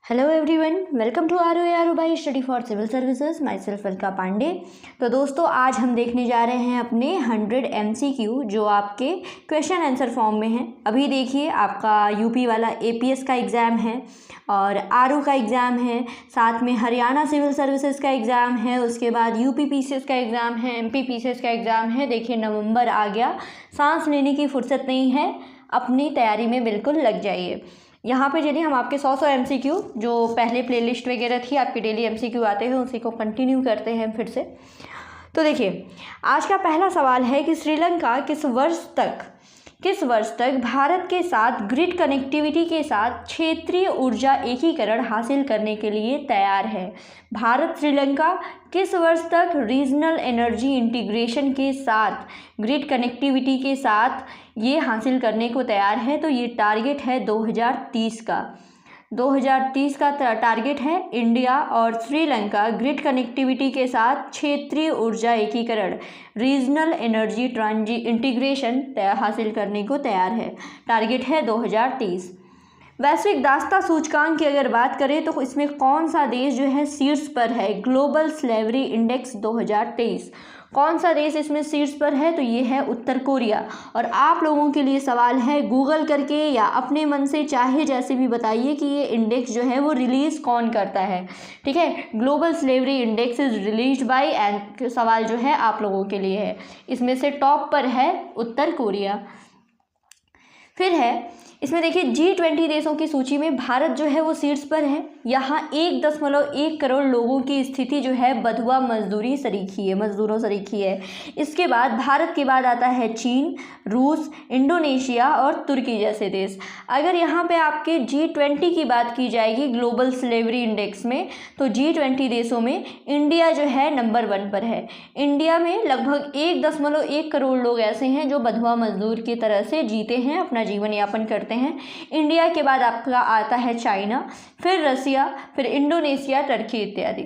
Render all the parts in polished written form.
Hello everyone, welcome to our by study for civil services. Myself Alka Pandey. तो दोस्तों, आज हम देखने जा रहे हैं अपने 100 MCQ जो आपके क्वेश्चन आंसर फॉर्म में हैं। अभी देखिए, आपका यूपी वाला APS का एग्ज़ाम है और RO का एग्ज़ाम है, साथ में हरियाणा सिविल सर्विसेज का एग्ज़ाम है, उसके बाद UP PCS का एग्ज़ाम है, MP PCS का एग्ज़ाम है। देखिए, नवंबर आ गया, सांस लेने की फुर्सत नहीं है, अपनी तैयारी में बिल्कुल लग जाइए। यहाँ पे यदि हम आपके 100 MCQ जो पहले प्लेलिस्ट वगैरह थी, आपके डेली MCQ आते हैं, उसी को कंटिन्यू करते हैं फिर से। तो देखिए, आज का पहला सवाल है कि श्रीलंका किस वर्ष तक भारत के साथ ग्रिड कनेक्टिविटी के साथ क्षेत्रीय ऊर्जा एकीकरण हासिल करने के लिए तैयार है। भारत श्रीलंका किस वर्ष तक रीजनल एनर्जी इंटीग्रेशन के साथ ग्रिड कनेक्टिविटी के साथ ये हासिल करने को तैयार है? तो ये टारगेट है 2030 का। 2030 का टारगेट है। इंडिया और श्रीलंका ग्रिड कनेक्टिविटी के साथ क्षेत्रीय ऊर्जा एकीकरण रीजनल एनर्जी इंटीग्रेशन हासिल करने को तैयार है। टारगेट है 2030। वैश्विक दासता सूचकांक की अगर बात करें तो इसमें कौन सा देश जो है शीर्ष पर है? Global slavery index 2023। कौन सा देश इसमें शीर्ष पर है? तो ये है उत्तर कोरिया। और आप लोगों के लिए सवाल है, गूगल करके या अपने मन से चाहे जैसे भी बताइए कि ये इंडेक्स जो है वो रिलीज़ कौन करता है। ठीक है, global slavery index is released by, and सवाल जो है आप लोगों के लिए है, इसमें से टॉप पर है उत्तर कोरिया। फिर है इसमें देखिए, G20 देशों की सूची में भारत जो है वो शीर्ष पर है। यहाँ 1.1 करोड़ लोगों की स्थिति जो है बंधुआ मजदूरों सरीखी है। इसके बाद भारत के बाद आता है चीन, रूस, इंडोनेशिया और तुर्की जैसे देश। अगर यहाँ पे आपके G20 की बात की जाएगी ग्लोबल स्लेवरी इंडेक्स में, तो G20 देशों में इंडिया जो है नंबर 1 पर है। इंडिया में लगभग 1.1 करोड़ लोग ऐसे हैं जो बंधुआ मजदूर की तरह से जीते हैं, अपना जीवन यापन करते हैं। इंडिया के बाद आपका आता है चाइना, फिर रसिया, फिर इंडोनेशिया, टर्की इत्यादि।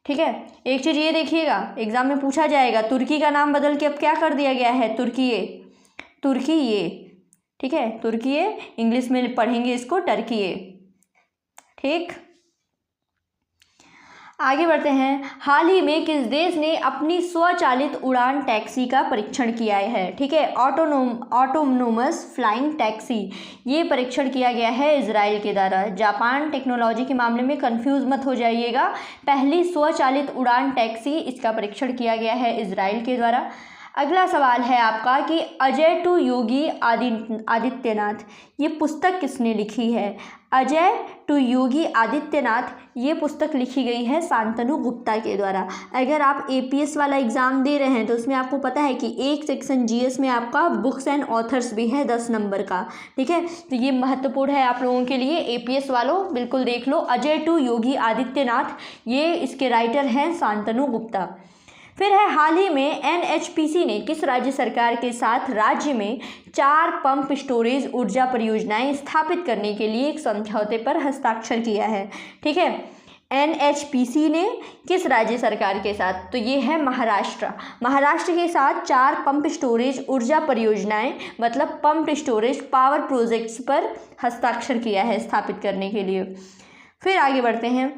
ठीक है, एक चीज़ ये देखिएगा, एग्जाम में पूछा जाएगा, तुर्की का नाम बदल के अब क्या कर दिया गया है? तुर्की। ठीक है, तुर्की, इंग्लिश में पढ़ेंगे इसको टर्की। ठीक, आगे बढ़ते हैं। हाल ही में किस देश ने अपनी स्वचालित उड़ान टैक्सी का परीक्षण किया है? ठीक है, ऑटोनोमस फ्लाइंग टैक्सी, ये परीक्षण किया गया है इजराइल के द्वारा। जापान टेक्नोलॉजी के मामले में कंफ्यूज मत हो जाइएगा, पहली स्वचालित उड़ान टैक्सी, इसका परीक्षण किया गया है इजराइल के द्वारा। अगला सवाल है आपका कि अजय टू योगी आदित्यनाथ, ये पुस्तक किसने लिखी है? अजय टू योगी आदित्यनाथ, ये पुस्तक लिखी गई है शांतनु गुप्ता के द्वारा। अगर आप APS वाला एग्ज़ाम दे रहे हैं तो उसमें आपको पता है कि एक सेक्शन GS में आपका बुक्स एंड ऑथर्स भी है 10 नंबर का। ठीक है, तो ये महत्वपूर्ण है आप लोगों के लिए। APS वालों बिल्कुल देख लो, अजय टू योगी आदित्यनाथ, ये इसके राइटर हैं शांतनु गुप्ता। फिर है, हाल ही में NHPC ने किस राज्य सरकार के साथ राज्य में 4 पंप स्टोरेज ऊर्जा परियोजनाएं स्थापित करने के लिए एक समझौते पर हस्ताक्षर किया है? ठीक है, NHPC ने किस राज्य सरकार के साथ? तो ये है महाराष्ट्र के साथ 4 पंप स्टोरेज ऊर्जा परियोजनाएं, मतलब पंप स्टोरेज पावर प्रोजेक्ट्स पर हस्ताक्षर किया है स्थापित करने के लिए। फिर आगे बढ़ते हैं।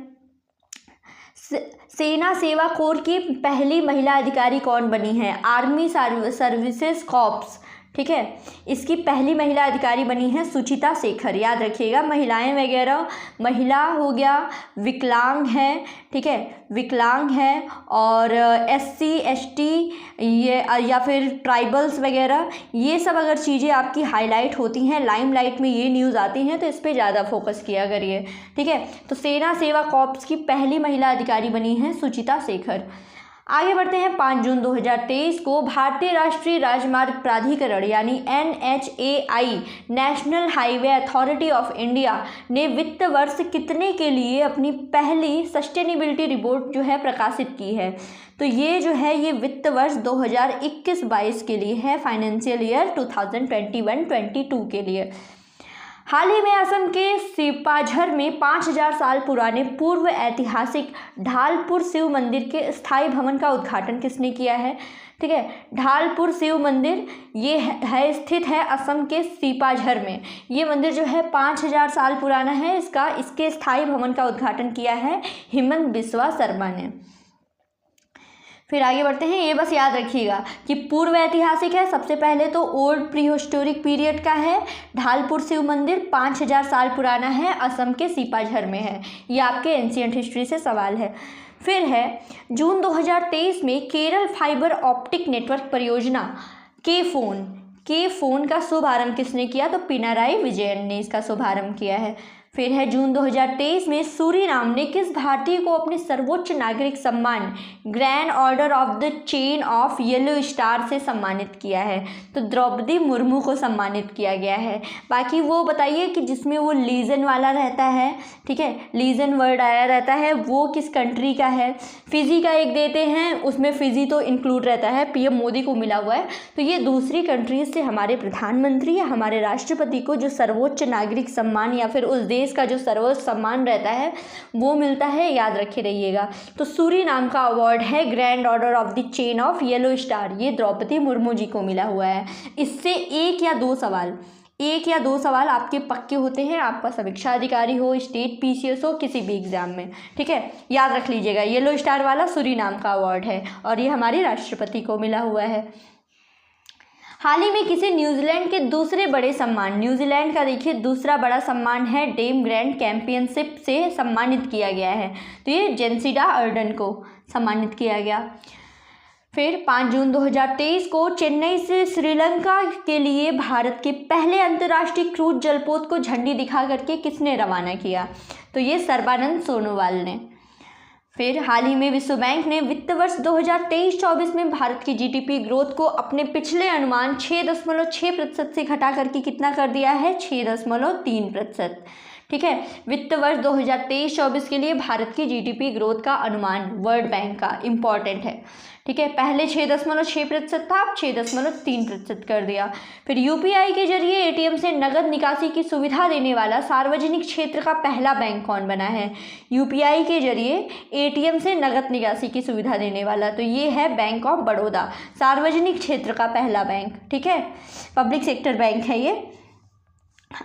सेना सेवा कोर की पहली महिला अधिकारी कौन बनी है? आर्मी सर्विसेज कॉर्प्स, ठीक है, इसकी पहली महिला अधिकारी बनी है सुचिता शेखर। याद रखिएगा, महिलाएं वगैरह, महिला हो गया, विकलांग है, ठीक है, विकलांग है, और SC ST ये या फिर ट्राइबल्स वगैरह, ये सब अगर चीज़ें आपकी हाईलाइट होती हैं, लाइमलाइट में ये न्यूज़ आती हैं, तो इस पर ज़्यादा फोकस किया करिए। ठीक है, तो सेना सेवा कॉर्प्स की पहली महिला अधिकारी बनी है सुचिता शेखर। आगे बढ़ते हैं। 5 जून 2023 को भारतीय राष्ट्रीय राजमार्ग प्राधिकरण यानी NHAI, national highway authority of India, ने वित्त वर्ष कितने के लिए अपनी पहली सस्टेनेबिलिटी रिपोर्ट जो है प्रकाशित की है? तो ये जो है ये वित्त वर्ष 2021-22 के लिए है, फाइनेंशियल ईयर 2021-22 के लिए। हाल ही में असम के सिपाझर में 5000 साल पुराने पूर्व ऐतिहासिक ढालपुर शिव मंदिर के स्थायी भवन का उद्घाटन किसने किया है? ठीक है, ढालपुर शिव मंदिर ये है स्थित है असम के सिपाझर में। ये मंदिर जो है 5000 साल पुराना है। इसके स्थायी भवन का उद्घाटन किया है हेमंत बिस्वा शर्मा ने। फिर आगे बढ़ते हैं, ये बस याद रखिएगा कि पूर्व ऐतिहासिक है, सबसे पहले तो ओल्ड प्रीहिस्टोरिक पीरियड का है। ढालपुर शिव मंदिर 5000 साल पुराना है, असम के सिपाझर में है। ये आपके एंशिएंट हिस्ट्री से सवाल है। फिर है जून 2023 में केरल फाइबर ऑप्टिक नेटवर्क परियोजना के फोन का शुभारंभ किसने किया? तो पिनाराई विजयन ने इसका शुभारंभ किया है। फिर है जून 2023 में सूरीनाम ने किस भारतीय को अपने सर्वोच्च नागरिक सम्मान grand order of the chain of yellow star से सम्मानित किया है? तो द्रौपदी मुर्मू को सम्मानित किया गया है। बाकी वो बताइए कि जिसमें वो लीजन वाला रहता है, ठीक है, लीजन वर्ड आया रहता है, वो किस कंट्री का है? फिजी का एक देते हैं, उसमें फिजी तो इंक्लूड रहता है, पीएम मोदी को मिला हुआ है। तो ये दूसरी कंट्रीज से हमारे प्रधानमंत्री या हमारे राष्ट्रपति को जो सर्वोच्च नागरिक सम्मान या फिर उस देश का जो सर्वोच्च सम्मान रहता है वो मिलता है, याद रखे रहिएगा। तो सूरीनाम का अवार्ड है grand order of the chain of yellow star, ये द्रौपदी मुर्मू जी को मिला हुआ है। इससे एक या दो सवाल आपके पक्के होते हैं, आपका समीक्षा अधिकारी हो, स्टेट पीसीएस हो, किसी भी एग्जाम में, ठीक है, याद रख लीजिएगा। येलो स्टार वाला सूरीनाम का अवार्ड है और ये हमारे राष्ट्रपति को मिला हुआ है। हाल ही में किसे न्यूजीलैंड के दूसरे बड़े सम्मान, न्यूजीलैंड का देखिए दूसरा बड़ा सम्मान है डेम ग्रैंड चैंपियनशिप से सम्मानित किया गया है। तो ये जेसिंडा अर्डन को सम्मानित किया गया। फिर 5 जून 2023 को चेन्नई से श्रीलंका के लिए भारत के पहले अंतर्राष्ट्रीय क्रूज जलपोत को झंडी दिखा करके किसने रवाना किया? तो ये सर्बानंद सोनोवाल ने। फिर हाल ही में विश्व बैंक ने वित्त वर्ष 2023-24 में भारत की जीडीपी ग्रोथ को अपने पिछले अनुमान 6.6% से घटा करके कितना कर दिया है? 6.3%। ठीक है, वित्त वर्ष 2023-24 के लिए भारत की जीडीपी ग्रोथ का अनुमान वर्ल्ड बैंक का इम्पॉर्टेंट है। ठीक है, पहले 6.6% था, अब 6.3% कर दिया। फिर यूपीआई के जरिए एटीएम से नगद निकासी की सुविधा देने वाला सार्वजनिक क्षेत्र का पहला बैंक कौन बना है? यूपीआई के जरिए एटीएम से नगद निकासी की सुविधा देने वाला, तो ये है बैंक ऑफ बड़ौदा, सार्वजनिक क्षेत्र का पहला बैंक। ठीक है, पब्लिक सेक्टर बैंक है ये।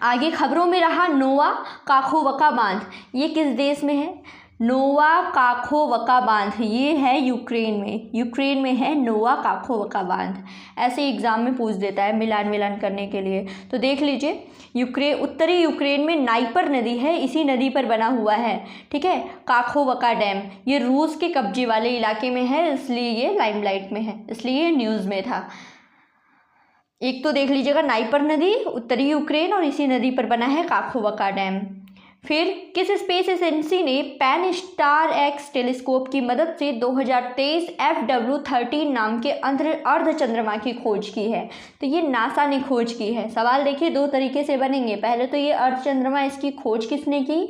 आगे खबरों में रहा नोवा काखोवका बांध, ये किस देश में है? नोवा काखोवका बांध ये है यूक्रेन में है नोवा काखोवका बांध। ऐसे एग्जाम में पूछ देता है मिलान करने के लिए, तो देख लीजिए उत्तरी यूक्रेन में नाइपर नदी है, इसी नदी पर बना हुआ है। ठीक है, काखोवका डैम ये रूस के कब्जे वाले इलाके में है, इसलिए ये लाइमलाइट में है, इसलिए ये न्यूज़ में था। एक तो देख लीजिएगा नाइपर नदी उत्तरी यूक्रेन और इसी नदी पर बना है काखोवका डैम। फिर किस स्पेस एजेंसी ने पैन स्टार एक्स टेलीस्कोप की मदद से 2023 FW13 नाम के अर्ध चंद्रमा की खोज की है? तो ये नासा ने खोज की है। सवाल देखिए दो तरीके से बनेंगे, पहले तो ये अर्ध चंद्रमा इसकी खोज किसने की?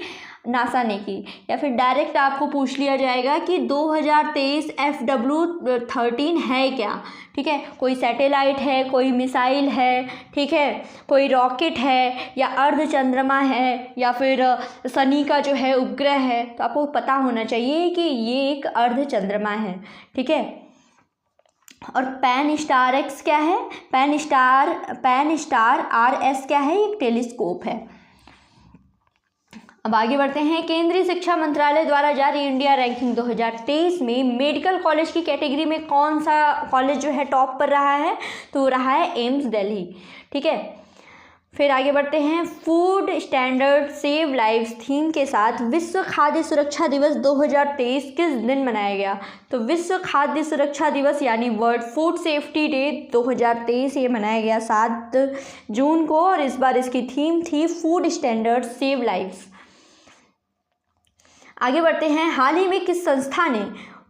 नासा ने की, या फिर डायरेक्ट आपको पूछ लिया जाएगा कि 2023 FW13 है क्या? ठीक है, कोई सैटेलाइट है, कोई मिसाइल है, ठीक है, कोई रॉकेट है, या अर्ध चंद्रमा है, या फिर शनि का जो है उपग्रह है, तो आपको पता होना चाहिए कि ये एक अर्ध चंद्रमा है। ठीक है, और पैन स्टार एक्स क्या है? पैन स्टार RS क्या है? एक टेलीस्कोप है। अब आगे बढ़ते हैं, केंद्रीय शिक्षा मंत्रालय द्वारा जारी इंडिया रैंकिंग 2023 में मेडिकल कॉलेज की कैटेगरी में कौन सा कॉलेज जो है टॉप पर रहा है? तो रहा है एम्स दिल्ली। ठीक है, फिर आगे बढ़ते हैं, food standard save lives theme के साथ विश्व खाद्य सुरक्षा दिवस 2023 किस दिन मनाया गया? तो विश्व खाद्य सुरक्षा दिवस यानी वर्ल्ड फूड सेफ्टी डे 2023 ये मनाया गया 7 जून को, और इस बार इसकी थीम थी फूड स्टैंडर्ड सेव लाइव्स। आगे बढ़ते हैं, हाल ही में किस संस्था ने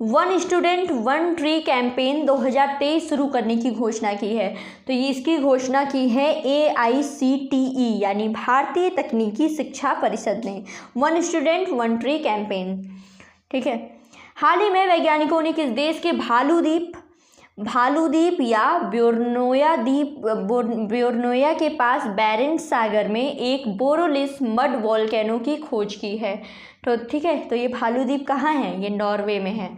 1 स्टूडेंट 1 ट्री कैंपेन 2023 शुरू करने की घोषणा की है? तो ये इसकी घोषणा की है AICTE यानी भारतीय तकनीकी शिक्षा परिषद ने, 1 स्टूडेंट 1 ट्री कैंपेन। ठीक है, हाल ही में वैज्ञानिकों ने किस देश के भालू द्वीप भालू द्वीप या ब्योर्नोया द्वीप ब्योर्नोया के पास बैरेंट्स सागर में एक बोरोलिस मड वोल्केनो की खोज की है। तो ठीक है, तो ये भालू द्वीप कहाँ है? ये नॉर्वे में है।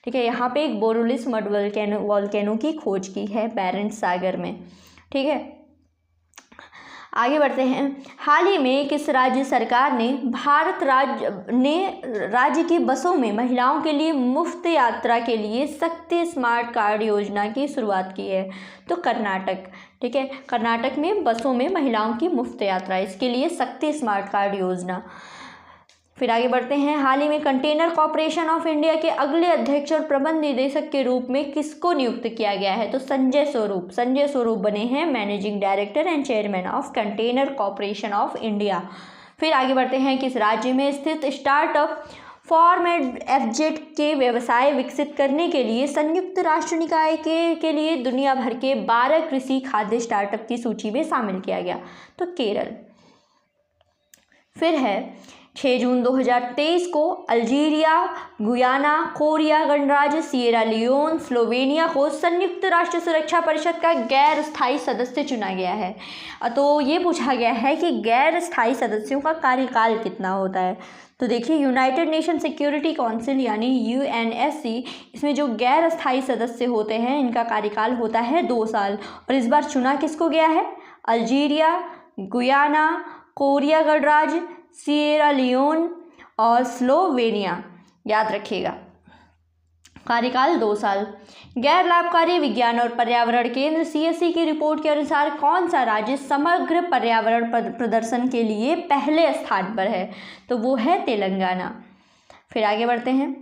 ठीक है, यहाँ पे एक बोरोलिस मड वोल्केनो की खोज की है बैरेंट्स सागर में। ठीक है, आगे बढ़ते हैं। हाल ही में किस राज्य सरकार ने राज्य की बसों में महिलाओं के लिए मुफ्त यात्रा के लिए शक्ति स्मार्ट कार्ड योजना की शुरुआत की है? तो कर्नाटक। ठीक है, कर्नाटक में बसों में महिलाओं की मुफ्त यात्रा, इसके लिए शक्ति स्मार्ट कार्ड योजना। फिर आगे बढ़ते हैं। हाल ही में कंटेनर कॉर्पोरेशन ऑफ इंडिया के अगले अध्यक्ष और प्रबंध निदेशक के रूप में किसको नियुक्त किया गया है? तो संजय स्वरूप बने हैं managing director and chairman of container corporation of India. फिर आगे बढ़ते हैं। किस राज्य में स्थित स्टार्टअप फॉर्म एफजेड के व्यवसाय विकसित करने के लिए संयुक्त राष्ट्र निकाय के लिए दुनिया भर के 12 कृषि खाद्य स्टार्टअप की सूची में शामिल किया गया? तो केरल। फिर है 6 जून 2023 को अल्जीरिया, गुयाना, कोरिया गणराज्य, सिएरा लियोन, स्लोवेनिया को संयुक्त राष्ट्र सुरक्षा परिषद का गैर स्थायी सदस्य चुना गया है। तो ये पूछा गया है कि गैर स्थायी सदस्यों का कार्यकाल कितना होता है? तो देखिए, यूनाइटेड नेशन सिक्योरिटी काउंसिल यानी UNSC, इसमें जो गैर स्थायी सदस्य होते हैं इनका कार्यकाल होता है 2 साल। और इस बार चुना किसको गया है? अल्जीरिया, गुयाना, कोरिया गणराज्य, सिएरा लियोन और स्लोवेनिया, याद रखिएगा। कार्यकाल 2 साल। गैर लाभकारी विज्ञान और पर्यावरण केंद्र CSE की रिपोर्ट के अनुसार कौन सा राज्य समग्र पर्यावरण प्रदर्शन के लिए पहले स्थान पर है? तो वो है तेलंगाना। फिर आगे बढ़ते हैं।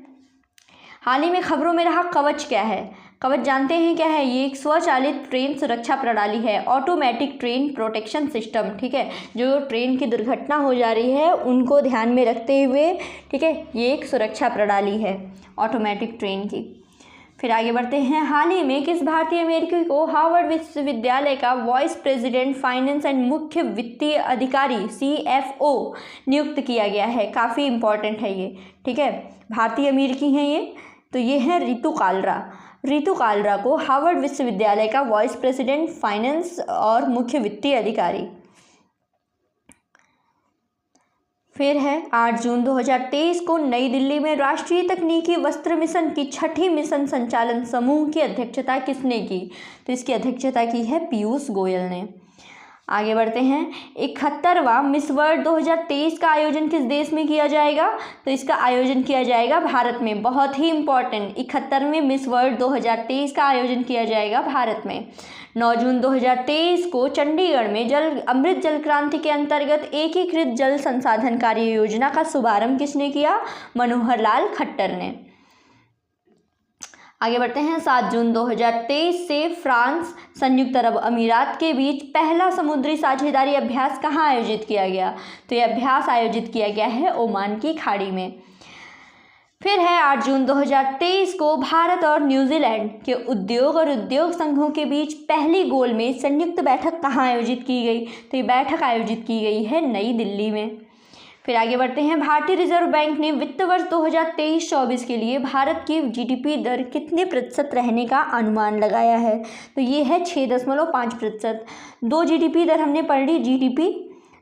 हाल ही में खबरों में रहा कवच क्या है? कवच जानते हैं क्या है? ये एक स्वचालित ट्रेन सुरक्षा प्रणाली है, ऑटोमेटिक ट्रेन प्रोटेक्शन सिस्टम। ठीक है, जो ट्रेन की दुर्घटना हो जा रही है उनको ध्यान में रखते हुए, ठीक है, ये एक सुरक्षा प्रणाली है ऑटोमेटिक ट्रेन की। फिर आगे बढ़ते हैं। हाल ही में किस भारतीय अमेरिकी को हार्वर्ड विश्वविद्यालय का वाइस प्रेसिडेंट फाइनेंस एंड मुख्य वित्तीय अधिकारी CFO नियुक्त किया गया है? काफ़ी इंपॉर्टेंट है ये। ठीक है, भारतीय अमेरिकी हैं ये। तो ये है रितु कालरा को हार्वर्ड विश्वविद्यालय का वाइस प्रेसिडेंट फाइनेंस और मुख्य वित्तीय अधिकारी। फिर है 8 जून 2023 को नई दिल्ली में राष्ट्रीय तकनीकी वस्त्र मिशन की 6ठी मिशन संचालन समूह की अध्यक्षता किसने की? तो इसकी अध्यक्षता की है पीयूष गोयल ने। आगे बढ़ते हैं। 71वां मिस वर्ल्ड 2023 का आयोजन किस देश में किया जाएगा? तो इसका आयोजन किया जाएगा भारत में। बहुत ही इंपॉर्टेंट, 71वें मिस वर्ल्ड 2023 का आयोजन किया जाएगा भारत में। 9 जून 2023 को चंडीगढ़ में अमृत जल क्रांति के अंतर्गत एकीकृत जल संसाधन कार्य योजना का शुभारंभ किसने किया? मनोहर लाल खट्टर ने। आगे बढ़ते हैं। 7 जून 2023 से फ्रांस संयुक्त अरब अमीरात के बीच पहला समुद्री साझेदारी अभ्यास कहाँ आयोजित किया गया? तो यह अभ्यास आयोजित किया गया है ओमान की खाड़ी में। फिर है 8 जून 2023 को भारत और न्यूजीलैंड के उद्योग और उद्योग संघों के बीच पहली गोल में संयुक्त बैठक कहाँ आयोजित की गई? तो ये बैठक आयोजित की गई है नई दिल्ली में। फिर आगे बढ़ते हैं। भारतीय रिजर्व बैंक ने वित्त वर्ष 2023-24 के लिए भारत की GDP दर कितने प्रतिशत रहने का अनुमान लगाया है? तो ये है 6.5%। 2 GDP दर हमने पढ़ ली GDP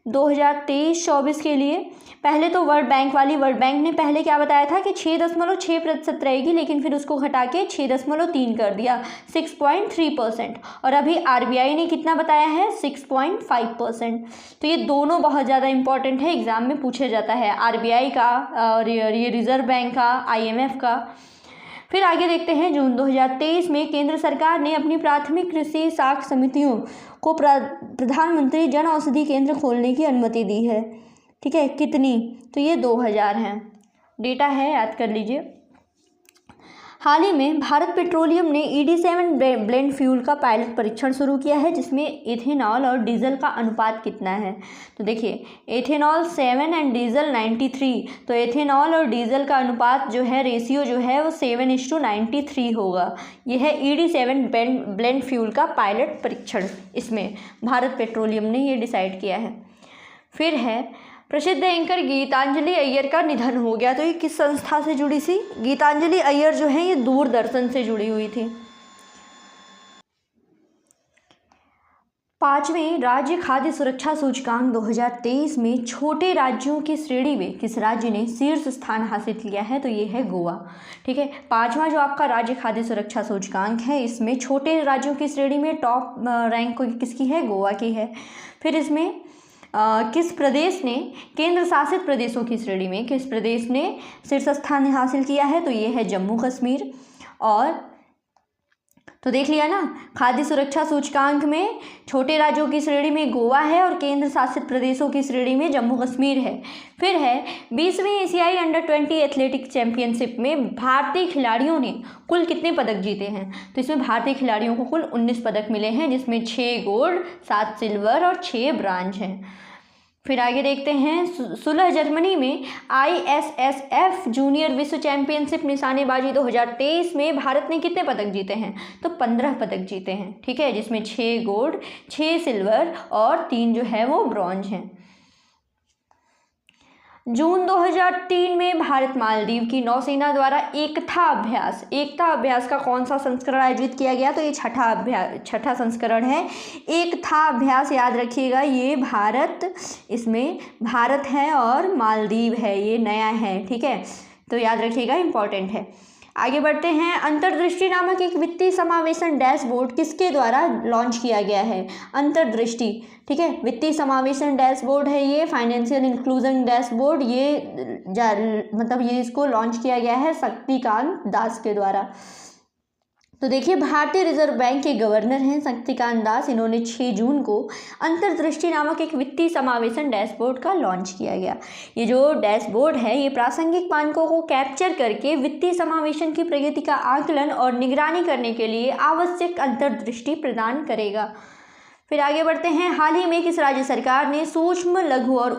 2023-24 के लिए। पहले तो वर्ल्ड बैंक ने पहले क्या बताया था कि 6.6% रहेगी, लेकिन फिर उसको घटा के 6.3 कर दिया, 6.3%। और अभी RBI ने कितना बताया है? 6.5%। तो ये दोनों बहुत ज़्यादा इंपॉर्टेंट है, एग्जाम में पूछा जाता है RBI का और ये रिजर्व बैंक का, IMF का। फिर आगे देखते हैं। जून 2023 में केंद्र सरकार ने अपनी प्राथमिक कृषि साख समितियों को प्रधानमंत्री जन औषधि केंद्र खोलने की अनुमति दी है। ठीक है, कितनी? तो ये 2000 हैं। डेटा है, याद कर लीजिए। हाल ही में भारत पेट्रोलियम ने ED7 ब्लेंड फ्यूल का पायलट परीक्षण शुरू किया है, जिसमें एथेनॉल और डीजल का अनुपात कितना है? तो देखिए, एथेनॉल 7 एंड डीजल 93। तो एथेनॉल और डीजल का अनुपात जो है, रेशियो जो है वो 7:93 होगा। यह है ED7 ब्लेंड फ्यूल का पायलट परीक्षण, इसमें भारत पेट्रोलियम ने ये डिसाइड किया है। फिर है प्रसिद्ध एंकर गीतांजलि अय्यर का निधन हो गया। तो ये किस संस्था से जुड़ी थी? गीतांजलि अय्यर जो है ये दूरदर्शन से जुड़ी हुई थी। 5वें राज्य खाद्य सुरक्षा सूचकांक 2023 में छोटे राज्यों की श्रेणी में किस राज्य ने शीर्ष स्थान हासिल किया है? तो ये है गोवा। ठीक है, 5वां जो आपका राज्य खाद्य सुरक्षा सूचकांक है, इसमें छोटे राज्यों की श्रेणी में टॉप रैंक किसकी है? गोवा की है। फिर इसमें किस प्रदेश ने केंद्र शासित प्रदेशों की श्रेणी में किस प्रदेश ने शीर्ष स्थान हासिल किया है? तो ये है जम्मू कश्मीर। और तो देख लिया ना, खाद्य सुरक्षा सूचकांक में छोटे राज्यों की श्रेणी में गोवा है और केंद्र शासित प्रदेशों की श्रेणी में जम्मू कश्मीर है। फिर है 20वीं एशियाई अंडर 20 एथलेटिक्स चैंपियनशिप में भारतीय खिलाड़ियों ने कुल कितने पदक जीते हैं? तो इसमें भारतीय खिलाड़ियों को कुल 19 पदक मिले हैं, जिसमें 6 गोल्ड, 7 सिल्वर और 6 ब्रांज हैं। फिर आगे देखते हैं, सुलह जर्मनी में ISSF जूनियर विश्व चैंपियनशिप निशानेबाजी 2023 में भारत ने कितने पदक जीते हैं? तो 15 पदक जीते हैं। ठीक है, जिसमें 6 गोल्ड, 6 सिल्वर और 3 जो है वो ब्रॉन्ज हैं। जून 2003 में भारत मालदीव की नौसेना द्वारा एकता अभ्यास का कौन सा संस्करण आयोजित किया गया? तो ये छठा संस्करण है। एकता अभ्यास याद रखिएगा, ये इसमें भारत है और मालदीव है, ये नया है। ठीक है, तो याद रखिएगा, इंपॉर्टेंट है। आगे बढ़ते हैं, अंतर्दृष्टि नामक एक वित्तीय समावेशन डैशबोर्ड किसके द्वारा लॉन्च किया गया है? अंतर्दृष्टि। ठीक है, वित्तीय समावेशन डैशबोर्ड है ये, फाइनेंशियल इंक्लूजन डैशबोर्ड, ये इसको लॉन्च किया गया है शक्तिकांत दास के द्वारा। तो देखिए, भारतीय रिजर्व बैंक के गवर्नर हैं शक्तिकांत दास। इन्होंने 6 जून को अंतर्दृष्टि नामक एक वित्तीय समावेशन डैशबोर्ड का लॉन्च किया गया। ये जो डैशबोर्ड है, ये प्रासंगिक मानकों को कैप्चर करके वित्तीय समावेशन की प्रगति का आकलन और निगरानी करने के लिए आवश्यक अंतर्दृष्टि प्रदान करेगा। फिर आगे बढ़ते हैं, हाल ही में किस राज्य सरकार ने सूक्ष्म, लघु और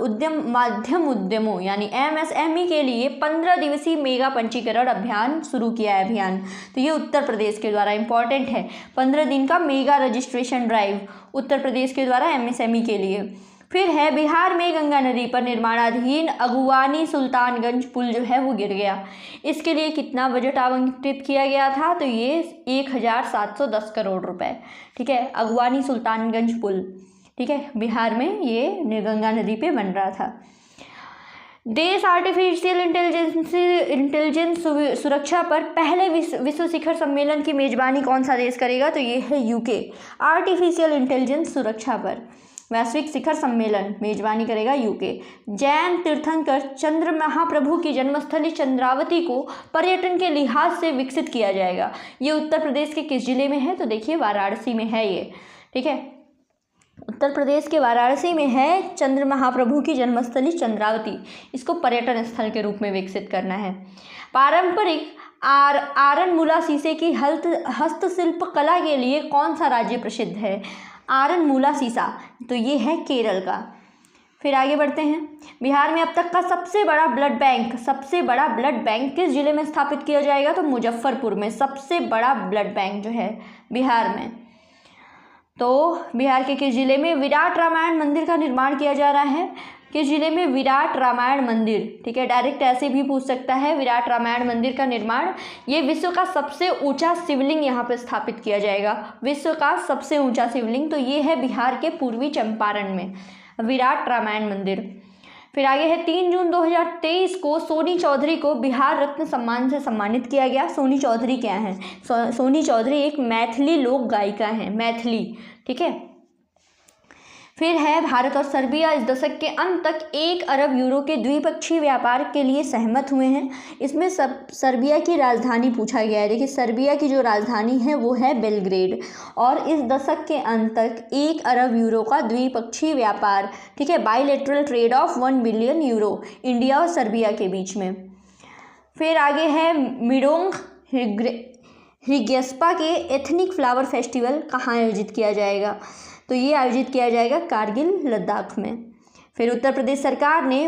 मध्यम उद्यमों यानी MSME के लिए 15 दिवसीय मेगा पंजीकरण अभियान शुरू किया है। तो ये उत्तर प्रदेश के द्वारा, इंपॉर्टेंट है, 15 दिन का mega registration drive Uttar Pradesh के द्वारा MSME के लिए। फिर है, बिहार में गंगा नदी पर निर्माणाधीन अगुवानी सुल्तानगंज पुल जो है वो गिर गया। इसके लिए कितना बजट आवंटित किया गया था? तो ये 1710 करोड़ रुपए। ठीक है, अगुवानी सुल्तानगंज पुल, ठीक है, बिहार में ये गंगा नदी पे बन रहा था। देश आर्टिफिशियल इंटेलिजेंस सुरक्षा पर पहले विश्व शिखर सम्मेलन की मेजबानी कौन सा देश करेगा? तो ये है UK। आर्टिफिशियल इंटेलिजेंस सुरक्षा पर वैश्विक शिखर सम्मेलन मेजबानी करेगा UK। जैन तीर्थंकर चंद्र महाप्रभु की जन्मस्थली चंद्रावती को पर्यटन के लिहाज से विकसित किया जाएगा। ये उत्तर प्रदेश के किस जिले में है? तो देखिए, वाराणसी में है ये। ठीक है, उत्तर प्रदेश के वाराणसी में है चंद्र महाप्रभु की जन्मस्थली चंद्रावती। इसको पर्यटन स्थल के रूप में विकसित करना है। पारंपरिक आरनमुला शीशे की हस्तशिल्प कला के लिए कौन सा राज्य प्रसिद्ध है? आरनमुला शीशा, तो ये है केरल का। फिर आगे बढ़ते हैं, बिहार में अब तक का सबसे बड़ा ब्लड बैंक किस जिले में स्थापित किया जाएगा? तो मुजफ्फरपुर में सबसे बड़ा ब्लड बैंक जो है बिहार में। तो बिहार के किस जिले में विराट रामायण मंदिर का निर्माण किया जा रहा है? किस जिले में? विराट रामायण मंदिर। ठीक है, डायरेक्ट ऐसे भी पूछ सकता है, विराट रामायण मंदिर का निर्माण, ये विश्व का सबसे ऊंचा शिवलिंग यहाँ पे स्थापित किया जाएगा। विश्व का सबसे ऊंचा शिवलिंग, तो ये है बिहार के पूर्वी चंपारण में विराट रामायण मंदिर। फिर आगे है, 3 जून 2023 को सोनी चौधरी को बिहार रत्न सम्मान से सम्मानित किया गया। सोनी चौधरी क्या है? सोनी चौधरी एक मैथिली लोक गायिका है, मैथिली। ठीक है, फिर है, भारत और सर्बिया इस दशक के अंत तक 1 अरब यूरो के द्विपक्षीय व्यापार के लिए सहमत हुए हैं। इसमें सर्बिया की राजधानी पूछा गया है। देखिए, सर्बिया की जो राजधानी है वो है बेलग्रेड, और इस दशक के अंत तक 1 अरब यूरो का द्विपक्षीय व्यापार, ठीक है, bilateral trade off 1 billion euro India और सर्बिया के बीच में। फिर आगे है, मिडोंग ह्रिग्यस्पा के एथनिक फ्लावर फेस्टिवल कहाँ आयोजित किया जाएगा? तो ये आयोजित किया जाएगा कारगिल, लद्दाख में। फिर उत्तर प्रदेश सरकार ने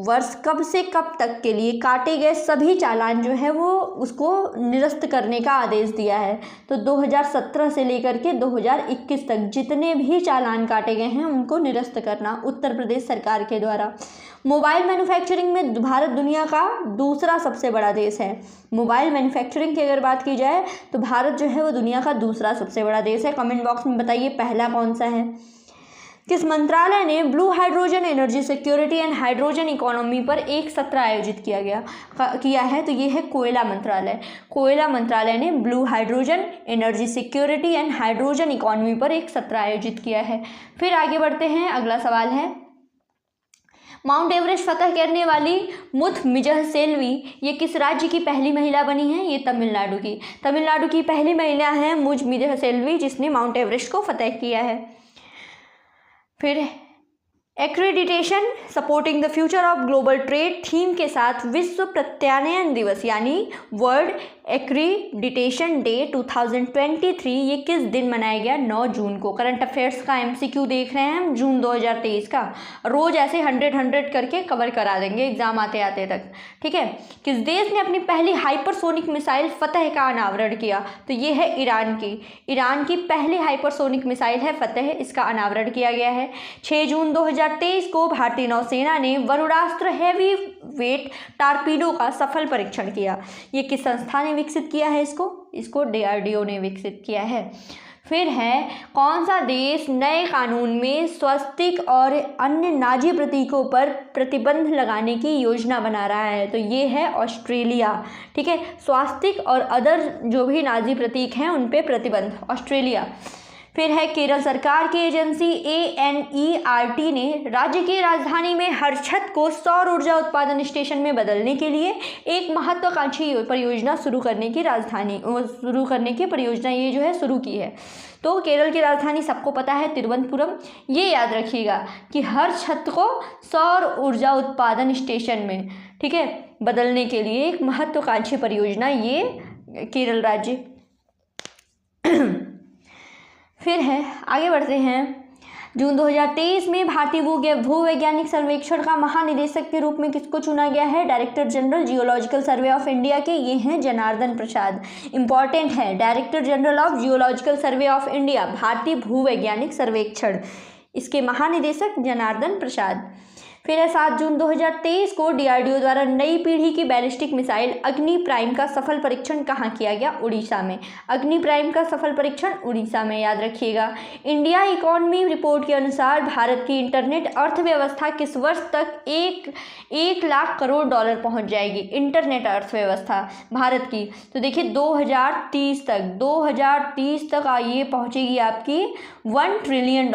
वर्ष कब से कब तक के लिए काटे गए सभी चालान जो है वो उसको निरस्त करने का आदेश दिया है। तो 2017 से लेकर के 2021 तक जितने भी चालान काटे गए हैं उनको निरस्त करना उत्तर प्रदेश सरकार के द्वारा। मोबाइल मैन्युफैक्चरिंग में भारत दुनिया का दूसरा सबसे बड़ा देश है। मोबाइल मैन्युफैक्चरिंग की अगर बात की जाए तो भारत जो है वो दुनिया का दूसरा सबसे बड़ा देश है। कमेंट बॉक्स में बताइए पहला कौन सा है। किस मंत्रालय ने blue hydrogen energy security and hydrogen economy पर एक सत्र आयोजित किया है? तो ये है कोयला मंत्रालय। कोयला मंत्रालय ने blue hydrogen energy security and hydrogen economy पर एक सत्र आयोजित किया है। फिर आगे बढ़ते हैं, अगला सवाल है, माउंट एवरेस्ट फतह करने वाली मुथमिजह सेल्वी ये किस राज्य की पहली महिला बनी है? ये तमिलनाडु की पहली महिला है मुथमिजह सेल्वी जिसने माउंट एवरेस्ट को फतह किया है। फिर accreditation supporting the future of global trade theme के साथ विश्व प्रत्यायन दिवस यानी वर्ल्ड एक्रीडिटेशन डे 2023 ये किस दिन मनाया गया? 9 जून को। करंट अफेयर्स का MCQ देख रहे हैं हम जून 2023 का। रोज ऐसे 100 करके कवर करा देंगे एग्जाम आते आते तक, ठीक है। किस देश ने अपनी पहली हाइपरसोनिक मिसाइल फतह का अनावरण किया? तो ये है ईरान की पहली हाइपरसोनिक मिसाइल है फतह, इसका अनावरण किया गया है। 6 जून 2023 को भारतीय नौसेना ने वरुणास्त्र हैवी वेट टारपीडो का सफल परीक्षण किया। ये किस संस्था ने विकसित किया है? इसको DRDO ने विकसित किया है। फिर है, कौन सा देश नए कानून में स्वस्तिक और अन्य नाजी प्रतीकों पर प्रतिबंध लगाने की योजना बना रहा है? तो ये है ऑस्ट्रेलिया, ठीक है। स्वास्तिक और अदर जो भी नाजी प्रतीक हैं उन पे प्रतिबंध, ऑस्ट्रेलिया। फिर है, केरल सरकार की एजेंसी ANERT ने राज्य की राजधानी में हर छत को सौर ऊर्जा उत्पादन स्टेशन में बदलने के लिए एक महत्वाकांक्षी परियोजना शुरू करने की परियोजना ये जो है शुरू की है। तो केरल की राजधानी सबको पता है तिरुवनंतपुरम। ये याद रखिएगा कि हर छत को सौर ऊर्जा उत्पादन स्टेशन में, ठीक है, बदलने के लिए एक महत्वाकांक्षी परियोजना ये केरल राज्य। फिर है, आगे बढ़ते हैं, जून 2023 में भारतीय भूवैज्ञानिक सर्वेक्षण का महानिदेशक के रूप में किसको चुना गया है? Director general geological survey of India के ये हैं जनार्दन प्रसाद। इंपॉर्टेंट है, director general of geological survey of India, भारतीय भूवैज्ञानिक सर्वेक्षण, इसके महानिदेशक जनार्दन प्रसाद। फिर है, 7 जून 2023 को DRDO द्वारा नई पीढ़ी की बैलिस्टिक मिसाइल अग्नि प्राइम का सफल परीक्षण कहाँ किया गया? उड़ीसा में। अग्नि प्राइम का सफल परीक्षण उड़ीसा में, याद रखिएगा। इंडिया इकोनॉमी रिपोर्ट के अनुसार भारत की इंटरनेट अर्थव्यवस्था किस वर्ष तक 1 लाख करोड़ डॉलर पहुँच जाएगी? इंटरनेट अर्थव्यवस्था भारत की, तो देखिए 2030 तक ये पहुँचेगी आपकी $1 ट्रिलियन,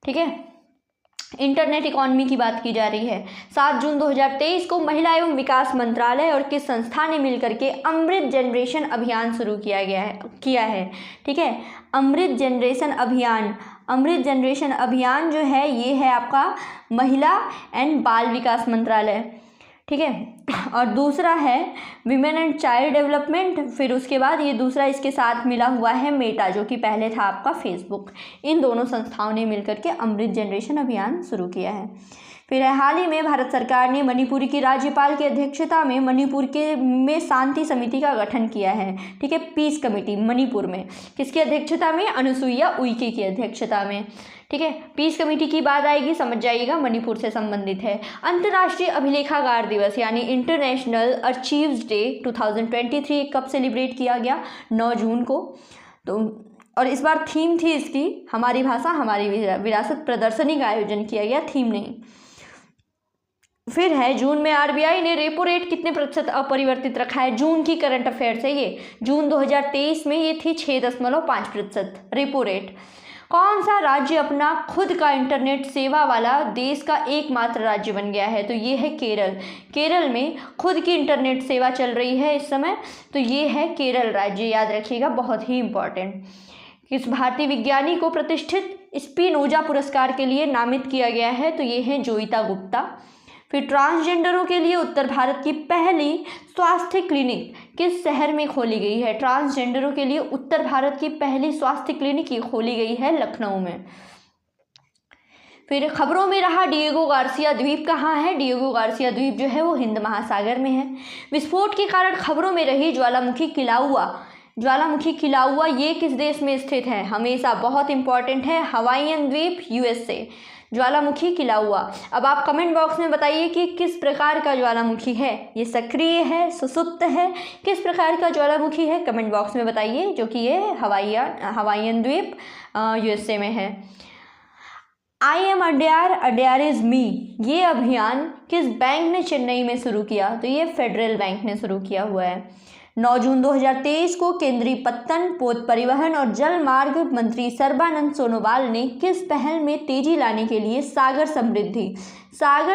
ठीक है। इंटरनेट इकॉनमी की बात की जा रही है। 7 जून 2023 को महिला एवं विकास मंत्रालय और किस संस्था ने मिलकर के अमृत जनरेशन अभियान शुरू किया है, ठीक है। अमृत जनरेशन अभियान जो है ये है आपका महिला एंड बाल विकास मंत्रालय, ठीक है। और दूसरा है विमेन एंड चाइल्ड डेवलपमेंट। फिर उसके बाद ये दूसरा इसके साथ मिला हुआ है मेटा, जो कि पहले था आपका फेसबुक। इन दोनों संस्थाओं ने मिलकर के अमृत जनरेशन अभियान शुरू किया है। फिर हाल ही में भारत सरकार ने मणिपुर की राज्यपाल की अध्यक्षता में मणिपुर में शांति समिति का गठन किया है, ठीक है, पीस कमेटी मणिपुर में। किसकी अध्यक्षता में? अनुसुईया उइके की अध्यक्षता में, ठीक है। पीस कमेटी की बात आएगी, समझ जाइएगा, मणिपुर से संबंधित है। अंतर्राष्ट्रीय अभिलेखागार दिवस यानी इंटरनेशनल आर्चीव्स डे 2023 कब सेलिब्रेट किया गया? 9 जून को। तो और इस बार थीम थी इसकी हमारी भाषा हमारी विरासत प्रदर्शनी का आयोजन किया गया, थीम नहीं। फिर है, जून में RBI ने रेपो रेट कितने प्रतिशत अपरिवर्तित रखा है? जून की करंट अफेयर्स है ये। जून 2023 में ये थी 6.5% रेपो रेट। कौन सा राज्य अपना खुद का इंटरनेट सेवा वाला देश का एकमात्र राज्य बन गया है? तो ये है केरल। केरल में खुद की इंटरनेट सेवा चल रही है इस समय, तो ये है केरल राज्य, याद रखिएगा, बहुत ही इंपॉर्टेंट। किस भारतीय विज्ञानी को प्रतिष्ठित स्पिनोजा पुरस्कार के लिए नामित किया गया है? तो ये है जोइता गुप्ता। फिर ट्रांसजेंडरों के लिए उत्तर भारत की पहली स्वास्थ्य क्लिनिक किस शहर में खोली गई है? ट्रांसजेंडरों के लिए उत्तर भारत की पहली स्वास्थ्य क्लिनिक खोली गई है लखनऊ में। फिर खबरों में रहा डिएगो गार्सिया द्वीप कहाँ है? डिएगो गार्सिया द्वीप जो है वो हिंद महासागर में है। विस्फोट के कारण खबरों में रही ज्वालामुखी किलाउआ ये किस देश में स्थित है? हमेशा बहुत इंपॉर्टेंट है, हवाईयन द्वीप, यूएसए। ज्वालामुखी किलाउआ। अब आप कमेंट बॉक्स में बताइए कि किस प्रकार का ज्वालामुखी है, ये सक्रिय है, सुसुप्त है, किस प्रकार का ज्वालामुखी है? कमेंट बॉक्स में बताइए, जो कि ये हवाईयन द्वीप यूएसए में है। I am Adyar, Adyar is me, ये अभियान किस बैंक ने चेन्नई में शुरू किया? तो ये फेडरल बैंक ने शुरू किया हुआ है। 9 जून 2023 को केंद्रीय पत्तन, पोत परिवहन और जल मार्ग मंत्री सर्बानंद सोनोवाल ने किस पहल में तेजी लाने के लिए सागर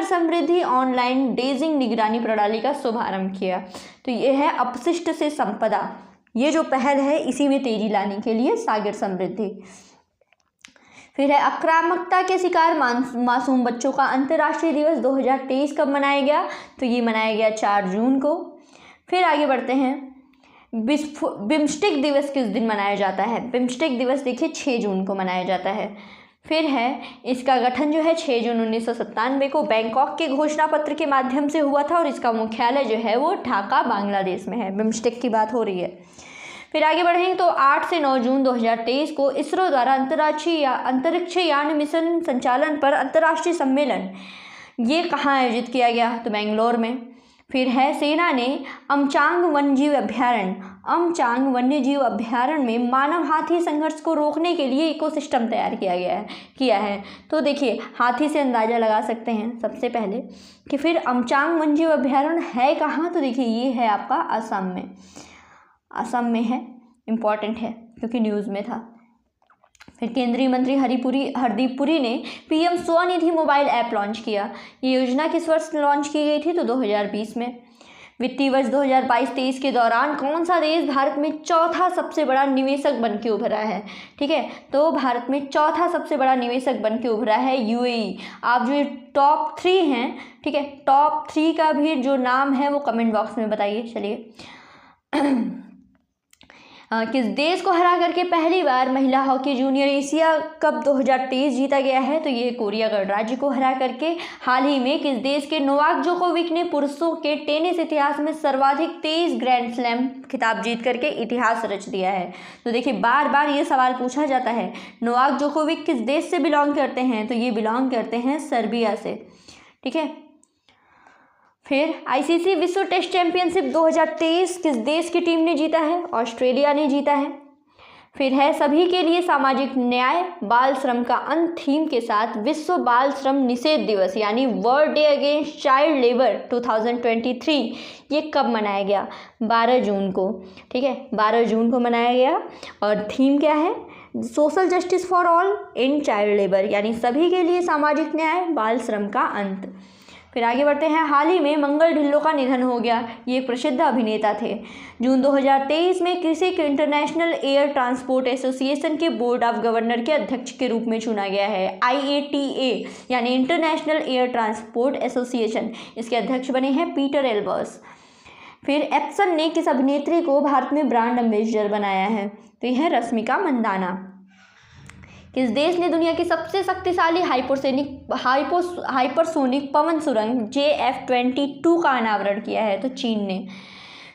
समृद्धि ऑनलाइन डेजिंग निगरानी प्रणाली का शुभारंभ किया? तो ये है अपशिष्ट से संपदा, ये जो पहल है इसी में तेजी लाने के लिए सागर समृद्धि। फिर है आक्रामकता के शिकार मासूम बच्चों का अंतर्राष्ट्रीय दिवस 2023 कब मनाया गया? तो ये मनाया गया 4 जून को। फिर आगे बढ़ते हैं, बिम्स्टेक दिवस किस दिन मनाया जाता है? बिम्स्टेक दिवस देखिए 6 जून को मनाया जाता है। फिर है इसका गठन जो है 6 जून 1997 को बैंकॉक के घोषणा पत्र के माध्यम से हुआ था और इसका मुख्यालय जो है वो ढाका बांग्लादेश में है। बिम्स्टेक की बात हो रही है। फिर आगे बढ़ेंगे तो 8 से 9 जून 2023 को इसरो द्वारा अंतरिक्ष यान मिशन संचालन पर अंतर्राष्ट्रीय सम्मेलन ये कहाँ आयोजित किया गया? तो बेंगलोर में। फिर है सेना ने अमचांग वन्यजीव अभयारण्य में मानव हाथी संघर्ष को रोकने के लिए इकोसिस्टम तैयार किया है। तो देखिए हाथी से अंदाज़ा लगा सकते हैं सबसे पहले कि फिर अमचांग वन्यजीव अभयारण्य है कहाँ? तो देखिए ये है आपका असम में है, इम्पॉर्टेंट है क्योंकि न्यूज़ में था। फिर केंद्रीय मंत्री हरदीप पुरी ने PM Svanidhi mobile app launch किया। ये योजना किस वर्ष लॉन्च की गई थी? तो 2020 में। वित्तीय वर्ष 2022-23 के दौरान कौन सा देश भारत में चौथा सबसे बड़ा निवेशक बन के उभरा है? ठीक है, तो भारत में चौथा सबसे बड़ा निवेशक बन के उभरा है यूएई। आप जो टॉप 3 हैं, ठीक है, टॉप 3 का भी जो नाम है वो कमेंट बॉक्स में बताइए। चलिए किस देश को हरा करके पहली बार महिला हॉकी जूनियर एशिया कप 2023 जीता गया है? तो ये कोरिया गणराज्य को हरा करके। हाल ही में किस देश के नोवाक जोकोविक ने पुरुषों के टेनिस इतिहास में सर्वाधिक 23 ग्रैंड स्लैम खिताब जीत करके इतिहास रच दिया है? तो देखिए बार बार ये सवाल पूछा जाता है, नोवाक जोकोविक किस देश से बिलोंग करते हैं? तो ये बिलोंग करते हैं सर्बिया से। ठीक है। फिर आईसीसी विश्व टेस्ट चैंपियनशिप 2023 किस देश की टीम ने जीता है? ऑस्ट्रेलिया ने जीता है। फिर है सभी के लिए सामाजिक न्याय, बाल श्रम का अंत थीम के साथ विश्व बाल श्रम निषेध दिवस यानी world day against child labour 2023 ये कब मनाया गया? 12 जून को। ठीक है, 12 जून को मनाया गया और थीम क्या है? Social justice for all in child labour यानी सभी के लिए सामाजिक न्याय, बाल श्रम का अंत। फिर आगे बढ़ते हैं, हाल ही में मंगल ढिल्लों का निधन हो गया। ये एक प्रसिद्ध अभिनेता थे। जून 2023 में किसी को इंटरनेशनल एयर ट्रांसपोर्ट एसोसिएशन के बोर्ड ऑफ गवर्नर के अध्यक्ष के रूप में चुना गया है। IATA यानी इंटरनेशनल एयर ट्रांसपोर्ट एसोसिएशन, इसके अध्यक्ष बने हैं पीटर एल्बर्स। फिर एप्सन ने किस अभिनेत्री को भारत में ब्रांड एम्बेसडर बनाया है? तो यह है रश्मिका मंदाना। किस देश ने दुनिया की सबसे शक्तिशाली हाइपरसोनिक पवन सुरंग JF-22 का अनावरण किया है? तो चीन ने।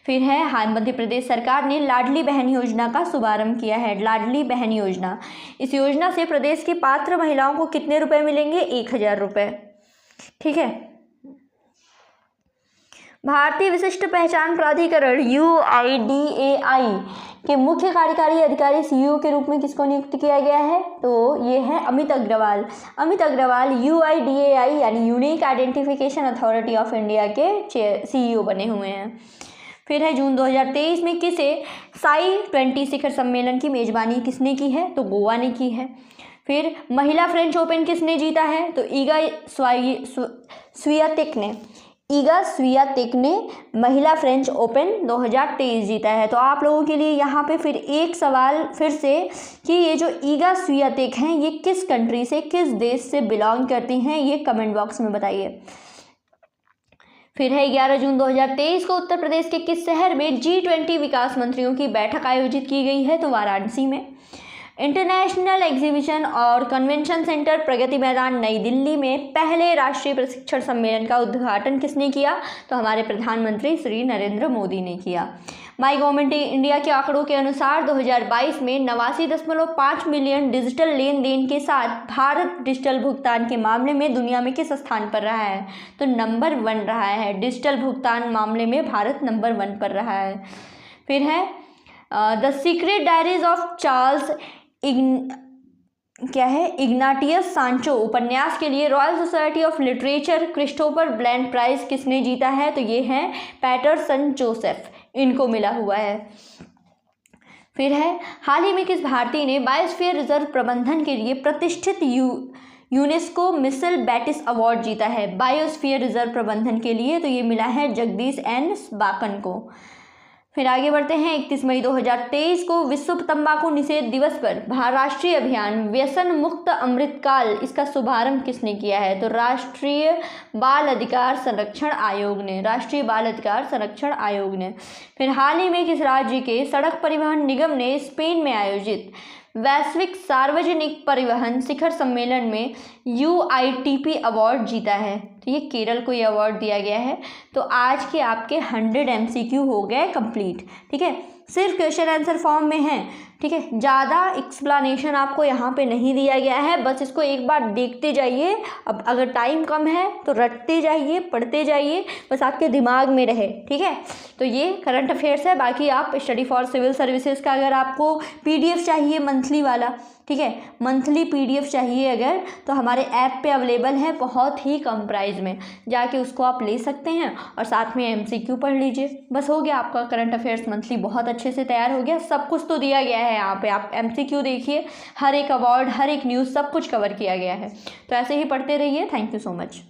फिर है मध्य प्रदेश सरकार ने लाडली बहन योजना का शुभारंभ किया है। लाडली बहन योजना, इस योजना से प्रदेश की पात्र महिलाओं को कितने रुपए मिलेंगे? 1000 रुपये। ठीक है। भारतीय विशिष्ट पहचान प्राधिकरण UIDAI के मुख्य कार्यकारी अधिकारी CEO के रूप में किसको नियुक्त किया गया है? तो ये है अमित अग्रवाल। अमित अग्रवाल UIDAI यानी unique identification authority of India के CEO बने हुए हैं। फिर है जून 2023 में किसे SAI-20 शिखर सम्मेलन की मेजबानी किसने की है? तो गोवा ने की है। फिर महिला फ्रेंच ओपन किसने जीता है? तो ईगा स्वियातेक ने महिला फ्रेंच ओपन 2023 जीता है। तो आप लोगों के लिए यहाँ पे फिर एक सवाल फिर से कि ये जो ईगा स्वियातेक हैं ये किस कंट्री से, किस देश से बिलोंग करती हैं, ये कमेंट बॉक्स में बताइए। फिर है 11 जून 2023 को उत्तर प्रदेश के किस शहर में G20 विकास मंत्रियों की बैठक आयोजित की गई है? तो वाराणसी में। इंटरनेशनल एग्जीबिशन और कन्वेंशन सेंटर प्रगति मैदान नई दिल्ली में पहले राष्ट्रीय प्रशिक्षण सम्मेलन का उद्घाटन किसने किया? तो हमारे प्रधानमंत्री श्री नरेंद्र मोदी ने किया। माई गवर्नमेंट इंडिया के आंकड़ों के अनुसार 2022 में 89.5 मिलियन डिजिटल लेन देन के साथ भारत डिजिटल भुगतान के मामले में दुनिया में किस स्थान पर रहा है? तो नंबर 1 रहा है। डिजिटल भुगतान मामले में भारत नंबर 1 पर रहा है। फिर है the secret diaries of Charles Ignatius Sancho उपन्यास के लिए Royal Society of Literature Christopher Bland prize किसने जीता है? तो ये है पैटरसन जोसेफ, इनको मिला हुआ है। फिर है हाल ही में किस भारतीय ने बायोस्फीयर रिजर्व प्रबंधन के लिए प्रतिष्ठित यूनेस्को मिशेल बैटिस अवार्ड जीता है? बायोस्फीयर रिजर्व प्रबंधन के लिए तो ये मिला है जगदीश एन बाकन को। फिर आगे बढ़ते हैं। 31 मई 2023 को विश्व तंबाकू निषेध दिवस पर राष्ट्रीय अभियान व्यसन मुक्त अमृतकाल, इसका शुभारंभ किसने किया है? तो राष्ट्रीय बाल अधिकार संरक्षण आयोग ने। फिर हाल ही में किस राज्य के सड़क परिवहन निगम ने स्पेन में आयोजित वैश्विक सार्वजनिक परिवहन शिखर सम्मेलन में UITP अवार्ड जीता है? तो ये केरल को ये अवार्ड दिया गया है। तो आज के आपके 100 MCQ हो गए कंप्लीट। ठीक है, सिर्फ क्वेश्चन आंसर फॉर्म में है। ठीक है, ज़्यादा एक्सप्लेनेशन आपको यहाँ पे नहीं दिया गया है, बस इसको एक बार देखते जाइए। अब अगर टाइम कम है तो रटते जाइए, पढ़ते जाइए, बस आपके दिमाग में रहे। ठीक है, तो ये करंट अफेयर्स है। बाकी आप स्टडी फॉर सिविल सर्विसेज का अगर आपको PDF चाहिए मंथली वाला, ठीक है, मंथली PDF चाहिए अगर, तो हमारे ऐप पे अवेलेबल है बहुत ही कम प्राइस में, जाके उसको आप ले सकते हैं और साथ में MCQ पढ़ लीजिए। बस हो गया आपका करंट अफेयर्स मंथली, बहुत अच्छे से तैयार हो गया। सब कुछ तो दिया गया है यहाँ पे, आप MCQ देखिए, हर एक अवार्ड, हर एक न्यूज़, सब कुछ कवर किया गया है। तो ऐसे ही पढ़ते रहिए। Thank you so much.